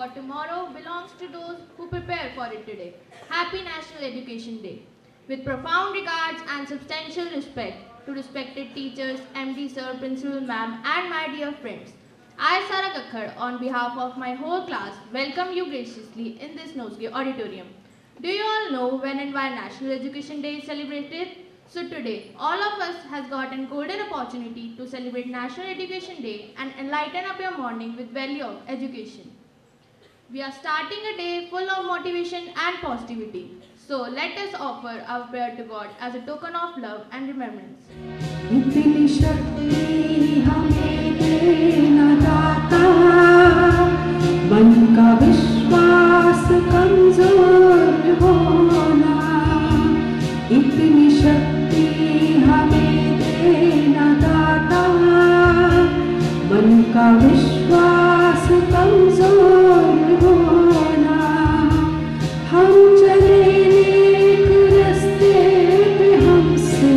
for tomorrow belongs to those who prepare for it today. Happy National Education Day. With profound regards and substantial respect to respected teachers, MD Sir, Principal Ma'am, and my dear friends, I, Sara Kakkar, on behalf of my whole class, welcome you graciously in this Nosge auditorium. Do you all know when and why National Education Day is celebrated? So today, all of us has got a golden opportunity to celebrate National Education Day and enlighten up your morning with value of education. We are starting a day full of motivation and positivity. So let us offer our prayer to God as a token of love and remembrance. इतनी शक्ति हमें देना दाता, मन का विश्वास कमजोर होना। इतनी शक्ति हमें देना दाता, मन का विश्वास कमजोर होना। हम चले नेक रास्ते पे हमसे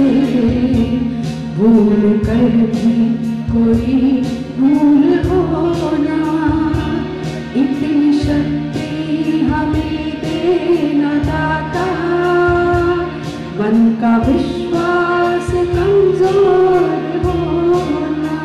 भूल कर भी कोई भूल होना। इतनी शक्ति हमें देना दाता, मन का विश्वास कमजोर होना।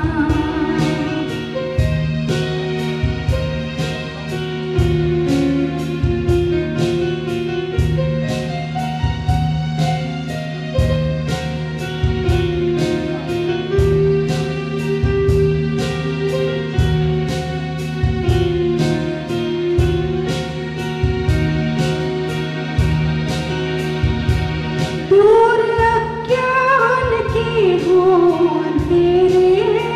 दूर अज्ञान की हो अंधेरे,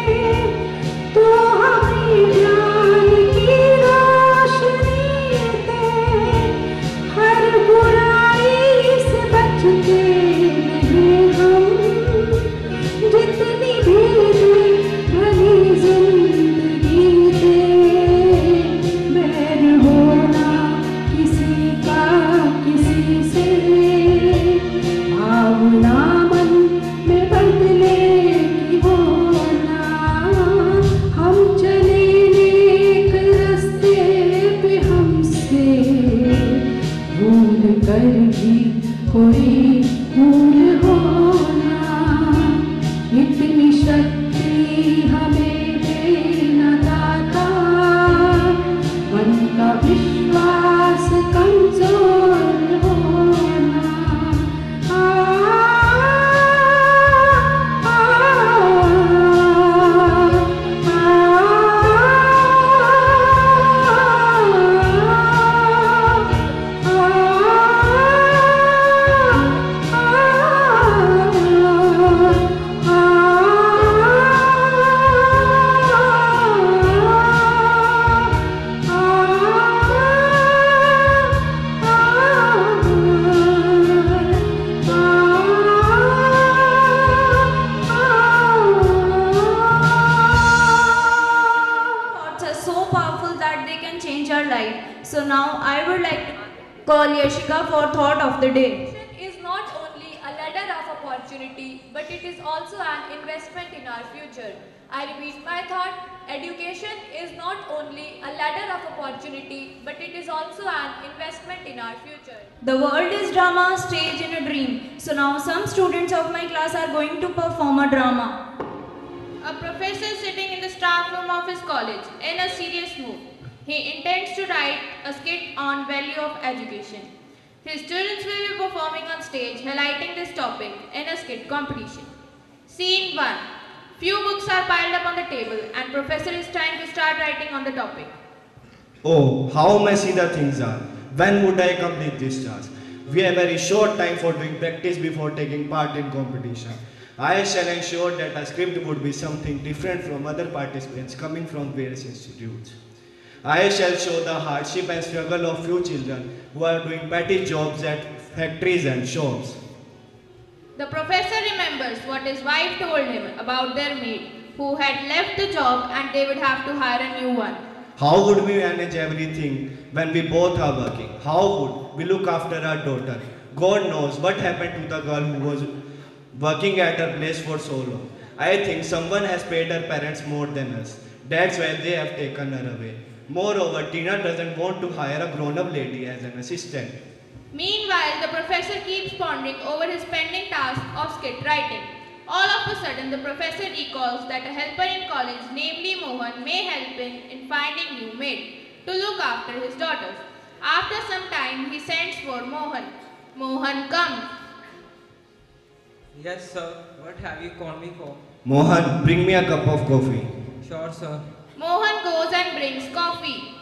तो हमें ज्ञान की रोशनी दे। हर बुराई से बचते रहे हम, जितनी भी दे भली जिंदगी दे। बैर होना किसी का किसी से, भावना मन में बदलेगी होना। हम चले नेक रास्ते पे हमसे भूल कर भी कोई भूल होना। इतनी शक्ति हमें देना दाता, मन का विश्वास कमजोर होना। So now I would like to call Yashika for thought of the day. Education is not only a ladder of opportunity, but it is also an investment in our future. I repeat my thought, education is not only a ladder of opportunity, but it is also an investment in our future. The world is drama, stage in a dream. So now some students of my class are going to perform a drama. A professor sitting in the staff room of his college in a serious mood. He intends to write a skit on value of education. His students will be performing on stage highlighting this topic in a skit competition. Scene 1. Few books are piled up on the table and professor is trying to start writing on the topic. Oh, how messy the things are. When would I complete this task? We have very short time for doing practice before taking part in competition. I shall ensure that a script would be something different from other participants coming from various institutes. I shall show the hardship and struggle of few children who are doing petty jobs at factories and shops. The professor remembers what his wife told him about their maid who had left the job and they would have to hire a new one. How would we manage everything when we both are working? How would we look after our daughter? God knows what happened to the girl who was working at her place for so long. I think someone has paid her parents more than us. That's why they have taken her away. Moreover, Tina doesn't want to hire a grown-up lady as an assistant. Meanwhile, the professor keeps pondering over his pending task of skit writing. All of a sudden, the professor recalls that a helper in college, namely Mohan, may help him in finding new maid to look after his daughters. After some time, he sends for Mohan. Mohan comes. Yes, sir. What have you called me for? Mohan, bring me a cup of coffee. Sure, sir. Mohan goes and brings coffee.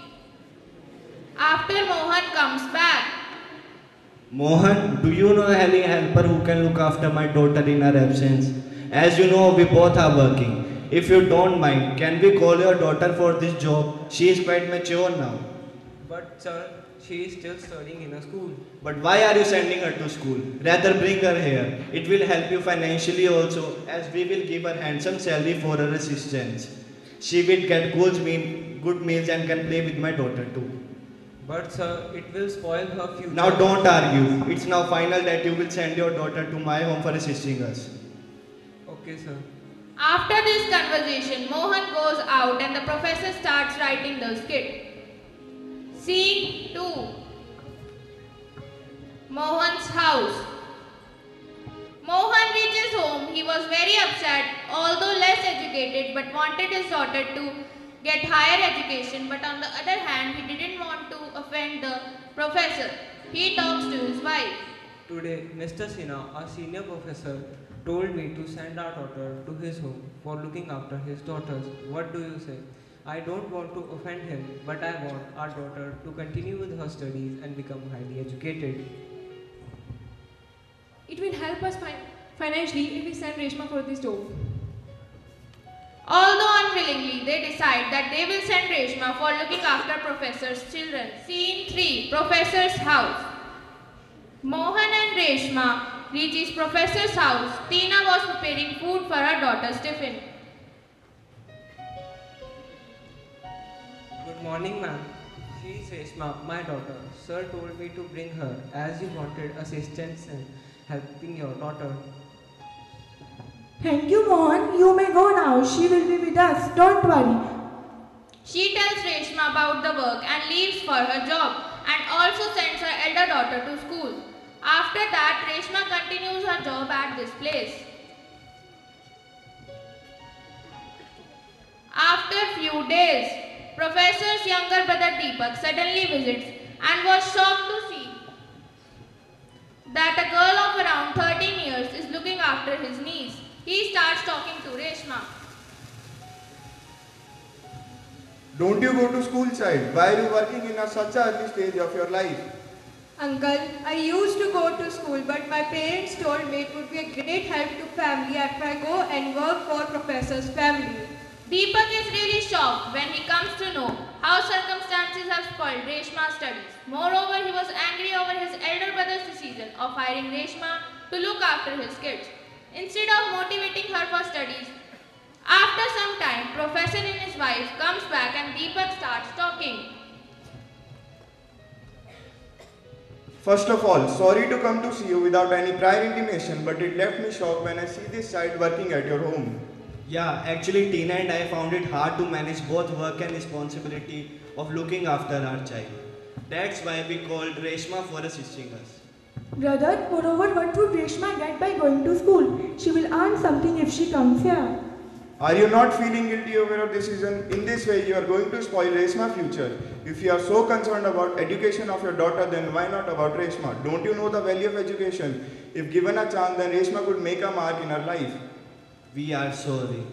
After Mohan comes back, Mohan, do you know any helper who can look after my daughter in her absence? As you know, we both are working. If you don't mind, can we call your daughter for this job? She is quite mature now. But, sir, she is still studying in a school. But why are you sending her to school? Rather bring her here. It will help you financially also, as we will give her handsome salary for her assistance. She will get good meals and can play with my daughter too. But, sir, it will spoil her future. Now don't argue. It's now final that you will send your daughter to my home for assisting us. Okay, sir. after this conversation, Mohan goes out and the professor starts writing the skit. Scene 2. Mohan's house. Mohan reaches home. He was very upset, although less educated, but wanted his daughter to get higher education. But on the other hand, he didn't want to offend the professor. He talks to his wife. Today, Mr. Sinha, our senior professor, told me to send our daughter to his home for looking after his daughters. What do you say? I don't want to offend him, but I want our daughter to continue with her studies and become highly educated. It will help us financially if we send Reshma for this job. Although unwillingly, they decide that they will send Reshma for looking after Professor's children. Scene 3. Professor's house. Mohan and Reshma reaches Professor's house. Tina was preparing food for her daughter's tiffin. Good morning, ma'am. She is Reshma, my daughter. Sir told me to bring her as you wanted assistance in helping your daughter. Thank you, Mohan. You may go now. She will be with us. Don't worry. She tells Reshma about the work and leaves for her job and also sends her elder daughter to school. After that, Reshma continues her job at this place. After few days, Professor's younger brother Deepak suddenly visits and was shocked to see that a girl of around 13 years is looking after his niece. He starts talking to Reshma. Don't you go to school, child? Why are you working in such an early stage of your life? Uncle, I used to go to school, but my parents told me it would be a great help to family if I go and work for Professor's family. Deepak is really shocked when he comes to know how circumstances have spoiled Reshma's studies. Moreover, he was angry over his elder brother's decision of hiring Reshma to look after his kids, instead of motivating her for studies. After some time, Professor and his wife comes back and Deepak starts talking. First of all, sorry to come to see you without any prior intimation, but it left me shocked when I see this child working at your home. Yeah, actually Tina and I found it hard to manage both work and responsibility of looking after our child. That's why we called Reshma for assisting us. Brother, moreover, what would Reshma get by going to school? She will earn something if she comes here. Are you not feeling guilty over your decision? In this way, you are going to spoil Reshma's future. If you are so concerned about education of your daughter, then why not about Reshma? Don't you know the value of education? If given a chance, then Reshma could make a mark in her life. We are sorry.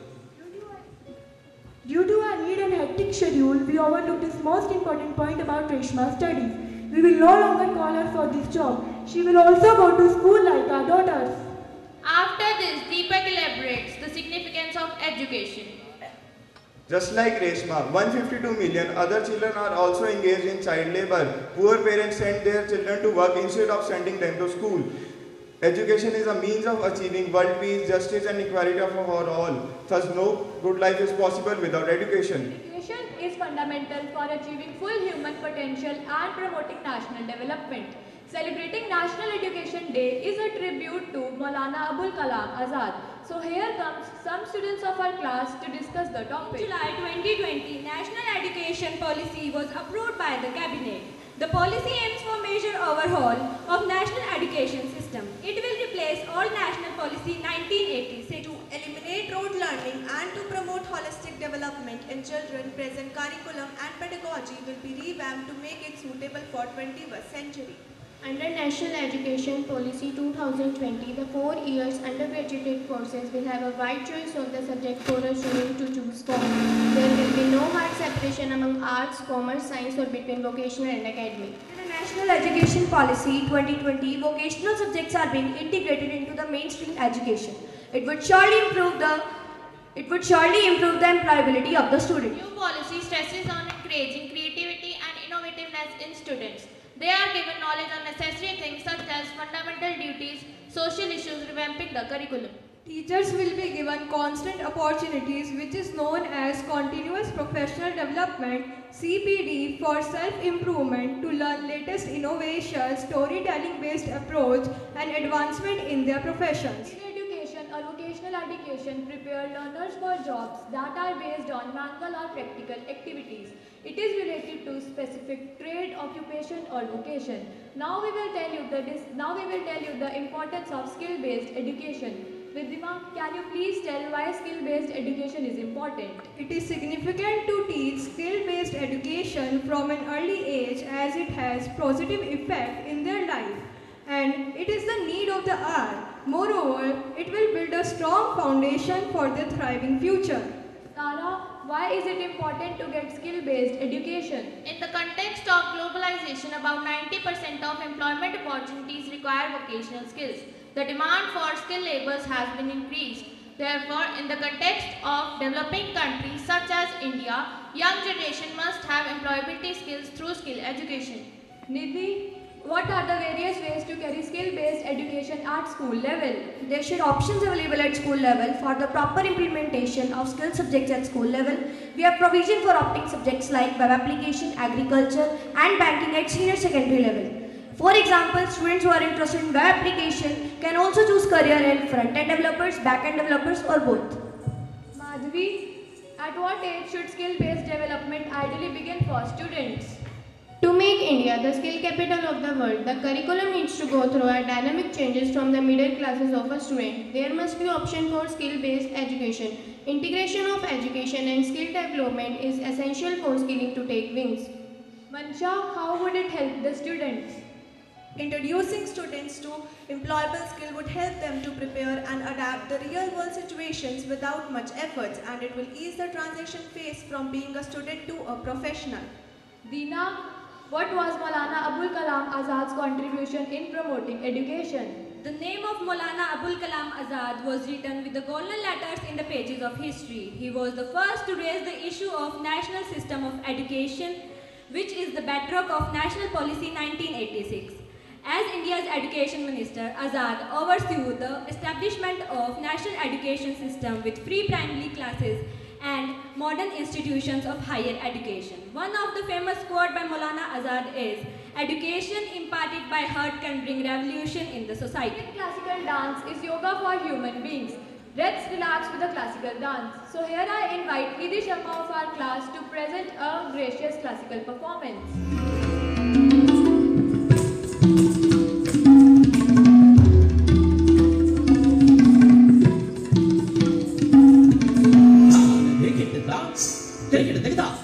Due to our need and hectic schedule, we overlooked this most important point about Reshma's studies. We will no longer call her for this job. She will also go to school like our daughters. After this, Deepak elaborates the significance of education. Just like Reshma, 152 million other children are also engaged in child labor. Poor parents send their children to work instead of sending them to school. Education is a means of achieving world peace, justice and equality for all. Thus, no good life is possible without education. Education is fundamental for achieving full human potential and promoting national development. Celebrating National Education Day is a tribute to Maulana Abul Kalam Azad. So here comes some students of our class to discuss the topic. In July 2020, National Education Policy was approved by the Cabinet. The policy aims for major overhaul of national education system. It will replace all National Policy 1986 to eliminate rote learning and to promote holistic development in children. Present curriculum and pedagogy will be revamped to make it suitable for 21st century. Under National Education Policy 2020, the 4 years undergraduate courses will have a wide choice of the subject for a student to choose from. There will be no hard separation among arts, commerce, science or between vocational and academic. In the National Education Policy 2020, vocational subjects are being integrated into the mainstream education. It would surely improve the employability of the student. New policy stresses on encouraging creativity and innovativeness in students. They are given knowledge on necessary things such as fundamental duties, social issues, revamping the curriculum. Teachers will be given constant opportunities, which is known as Continuous Professional Development (CPD) for self-improvement to learn latest innovations, storytelling-based approach and advancement in their professions. Skill education or vocational education prepare learners for jobs that are based on manual or practical activities. It is related to specific trade, occupation or vocation. Now we will tell you the importance of skill-based education. Vidima, can you please tell why skill-based education is important? It is significant to teach skill-based education from an early age as it has positive effect in their life and it is the need of the hour. Moreover, it will build a strong foundation for their thriving future. Tara, why is it important to get skill-based education? In the context of globalization, about 90% of employment opportunities require vocational skills. The demand for skilled labours has been increased. Therefore, in the context of developing countries such as India, young generation must have employability skills through skill education. Nidhi, what are the various ways to carry skill-based education at school level? There should options available at school level for the proper implementation of skill subjects at school level. We have provision for opting subjects like web application, agriculture and banking at senior secondary level. For example, students who are interested in web application can also choose career in front-end developers, back-end developers or both. Madhvi, at what age should skill-based development ideally begin for students? To make India the skill capital of the world, the curriculum needs to go through a dynamic changes from the middle classes of a student. There must be option for skill-based education. Integration of education and skill development is essential for skilling to take wings. Mansha, how would it help the students? Introducing students to employable skill would help them to prepare and adapt the real-world situations without much efforts and it will ease the transition phase from being a student to a professional. Deena, what was Maulana Abul Kalam Azad's contribution in promoting education? The name of Maulana Abul Kalam Azad was written with the golden letters in the pages of history. He was the first to raise the issue of national system of education, which is the bedrock of National Policy 1986. As India's Education Minister, Azad oversaw the establishment of national education system with free primary classes and modern institutions of higher education. One of the famous quotes by Maulana Azad is, "Education imparted by heart can bring revolution in the society." Classical dance is yoga for human beings. Let's relax with a classical dance. So here I invite Nidhi Sharma of our class to present a gracious classical performance. चलते चलते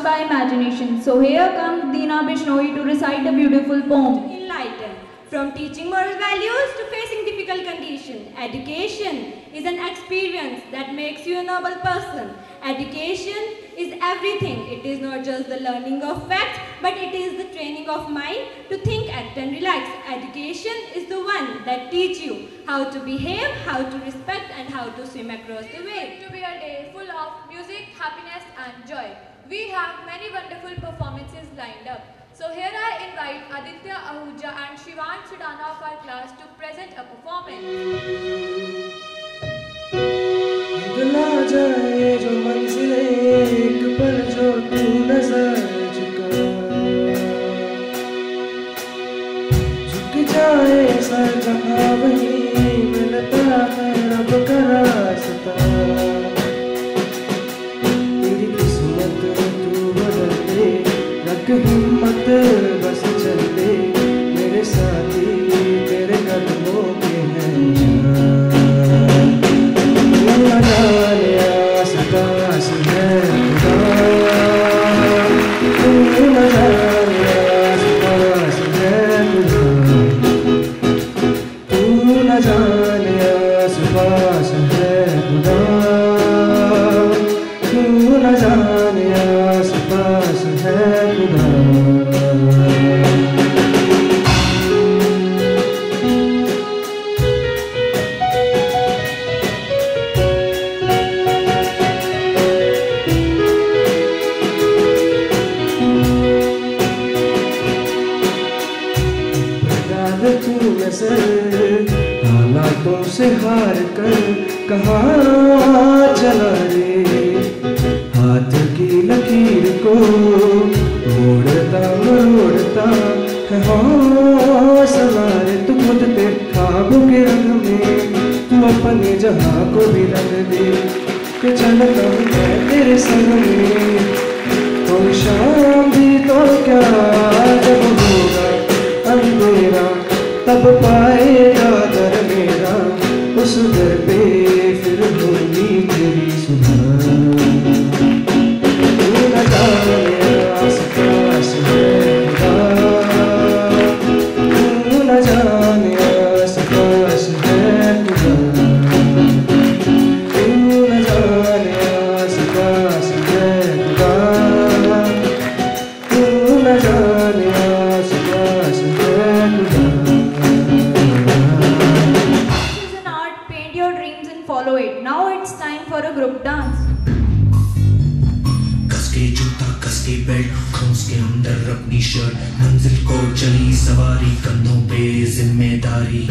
sparked by imagination. So here comes Deena Bishnoi to recite a beautiful poem. Enlighten. From teaching moral values to facing difficult conditions, education is an experience that makes you a noble person. Education is everything. It is not just the learning of facts, but it is the training of mind to think, act and relax. Education is the one that teaches you how to behave, how to respect and how to swim across the way. To be a day full of music, happiness and joy. We have many wonderful performances lined up. So here I invite Aditya Ahuja and Shivang Sudana of our class to present a performance. दिला जाए जो मंजिलें एक पल जो तू नजर झुका झुक जाए सर जहाँ वहीं मिलता है रब का रास्ता तेरी किस्मत तू बदल दे रख हिम्मत बस चल दे मेरे साथी तेरे कदमों के हैं जाने आस पास है खुदा तू न जाने आस पास है खुदा तू न जाने आस पास है खुदा तू न जाने आस पास है खुदा हालातों से हार कर कहाँ चला रे हाथ की लकीर को मोड़ता मरोड़ता है हौसला रे तू खुद ते ख्वाबों के रंग में तू अपने जहां को भी रंग दे कि चलता हूँ मैं तेरे संग में कोई शाम भी तो क्या जब होगा अंधेरा तब पाएगा दर मेरा उस दर पे फिर होगी तेरी सुबह तू न जाने आस पास है खुदा तू न जाने आस पास है खुदा तू न जाने आस पास है खुदा तू न जाने आस पास है खुदा Follow it. Now it's time for a group dance. कसके जूता कसके बेल्ट खोस के अंदर अपनी शर्ट मंजिल को चली सवारी कंधों पे जिम्मेदारी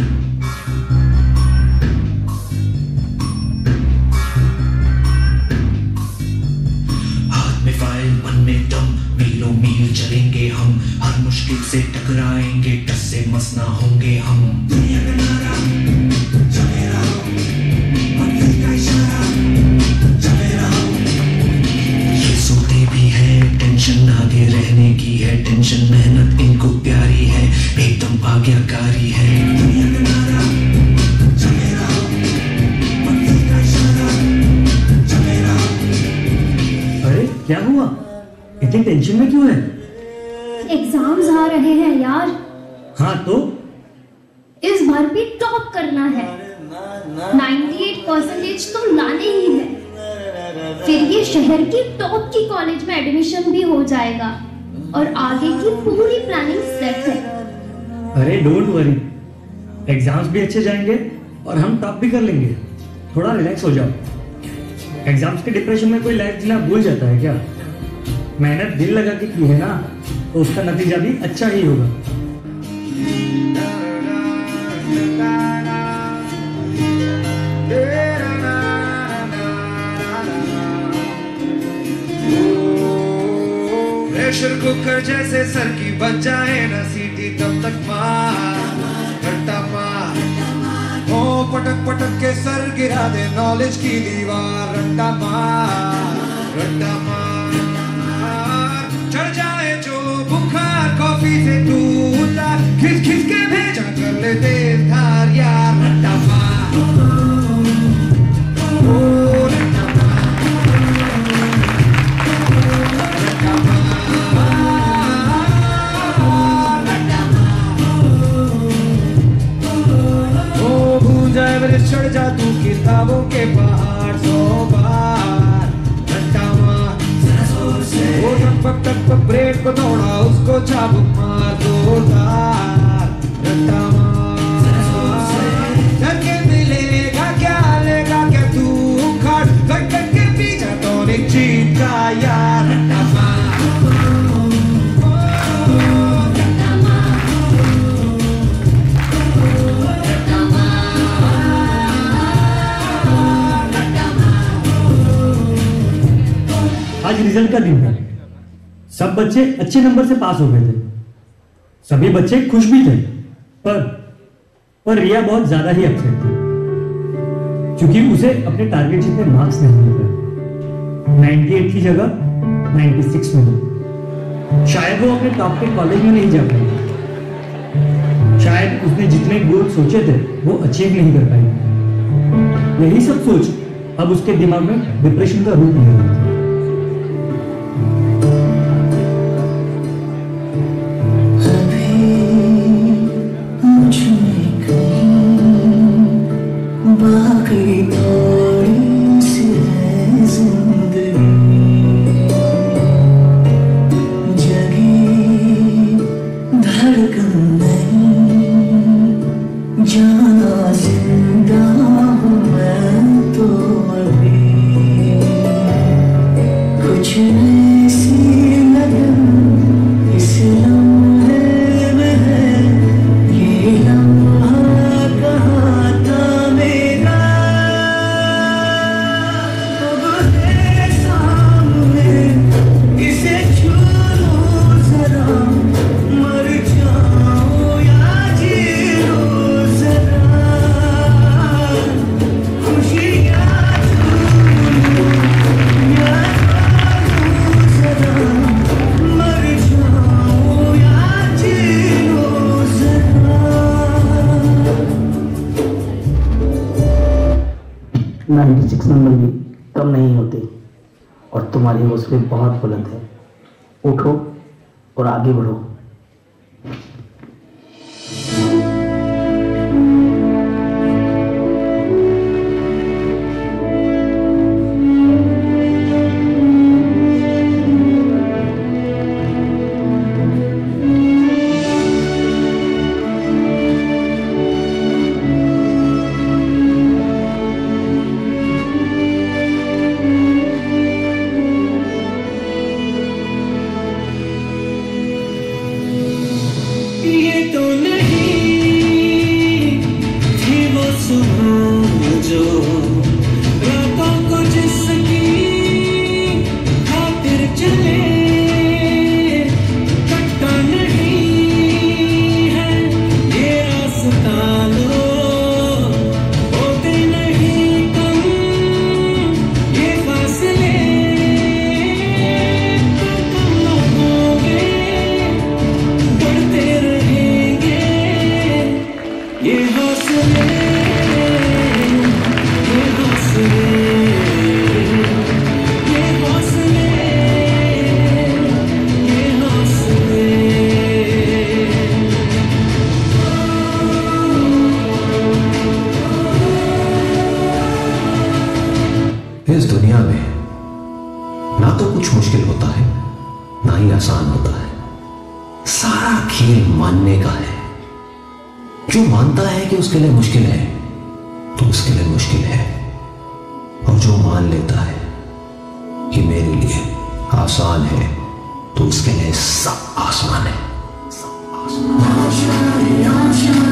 हाथ में फाइल मन में दम मीलों मील चलेंगे हम हर मुश्किल से टकराएंगे टस से मस ना होंगे हम दुनिया का नारा चले रहो ये सोते भी है टेंशन आगे रहने की है टेंशन मेहनत इनको प्यारी है एकदम आज्ञाकारी है दुनिया का नारा चले रहो मंजिल का इशारा चले रहो। अरे क्या हुआ इतनी टेंशन में क्यों है? एग्जाम्स आ रहे हैं यार। हाँ तो इस बार भी टॉप करना है 98% तो लाने ही है फिर ये शहर की टॉप की कॉलेज में एडमिशन भी हो जाएगा और आगे की पूरी प्लानिंग सेट है। अरे डोंट वरी एग्जाम्स भी अच्छे जाएंगे और हम टॉप भी कर लेंगे। थोड़ा रिलैक्स हो जाओ। एग्जाम्स के डिप्रेशन में कोई लाइफ जीना भूल जाता है क्या? मेहनत दिल लगा के की है ना तो उसका नतीजा भी अच्छा ही होगा। प्रेशर कुकर जैसे सर की बच जाए ना सीटी तब तक मार रट्टा मार ओ पटक पटक के सर गिरा दे नॉलेज की दीवार रट्टा मार चढ़ जाए जो बुखार कॉफी से तू उतार खिस खिस के भेजा कर ले तेज धार यार रट्टा मार रट्टा मार जा तू किताबों के पहाड़ 100 बार रट्टा मार जरा जोर से, वो टपक ब्रेक को तोड़ा उसको चाबुक मार 2 बार रट्टा मार जरा जोर से, धक्के मिलेगा क्या लेगा क्या तू उखाड़ कट के पीछा तो एक चीज का यार रट्टा मार आज रिजल्ट का दिन था। सब बच्चे अच्छे नंबर से पास हो गए थे। सभी बच्चे खुश भी थे। पर रिया बहुत ज्यादा ही अपसेट थी, क्योंकि उसे अपने टारगेट जितने मार्क्स नहीं मिल पाए। 98 की जगह 96 मिले। शायद वो अपने टॉप के कॉलेज में नहीं जा पाई। शायद उसने जितने गोल सोचे थे वो अचीव नहीं कर पाई। यही सब सोच अब उसके दिमाग में डिप्रेशन का रूप ले रही थी। बाकी थोड़ी सी है जिंदगी, जगी धड़कन नहीं, जाना जिंदा हूँ मैं तो अभी, कुछ ऐसी लगन इस लम्हे में है, ये लम्हा कहाँ था मेरा, अब है सामने इसे छू लो जरा, मर जाओ या जी लो जरा, खुशियाँ छू लो या लो जरा, मर जाओ या जी लो जरा। 96 नंबर भी कम नहीं होते और तुम्हारी हौसले बहुत बुलंद है। उठो और आगे बढ़ो। ये तो नहीं थी वो सुबह जो रातों को जिसकी खातिर चले, कटता नहीं है ये रास्ता लो, होते नहीं कम ये फासले, कम न होंगे बढ़ते रहेंगे ये हौसले, ये हौसले, ये हौसले, ये हौसले। इस दुनिया में ना तो कुछ मुश्किल होता है ना ही आसान होता है, सारा खेल मानने का है। जो मानता है कि उसके लिए मुश्किल है तो उसके लिए मुश्किल है, और जो मान लेता है कि मेरे लिए आसान है तो उसके लिए सब आसान है। सब आसान है।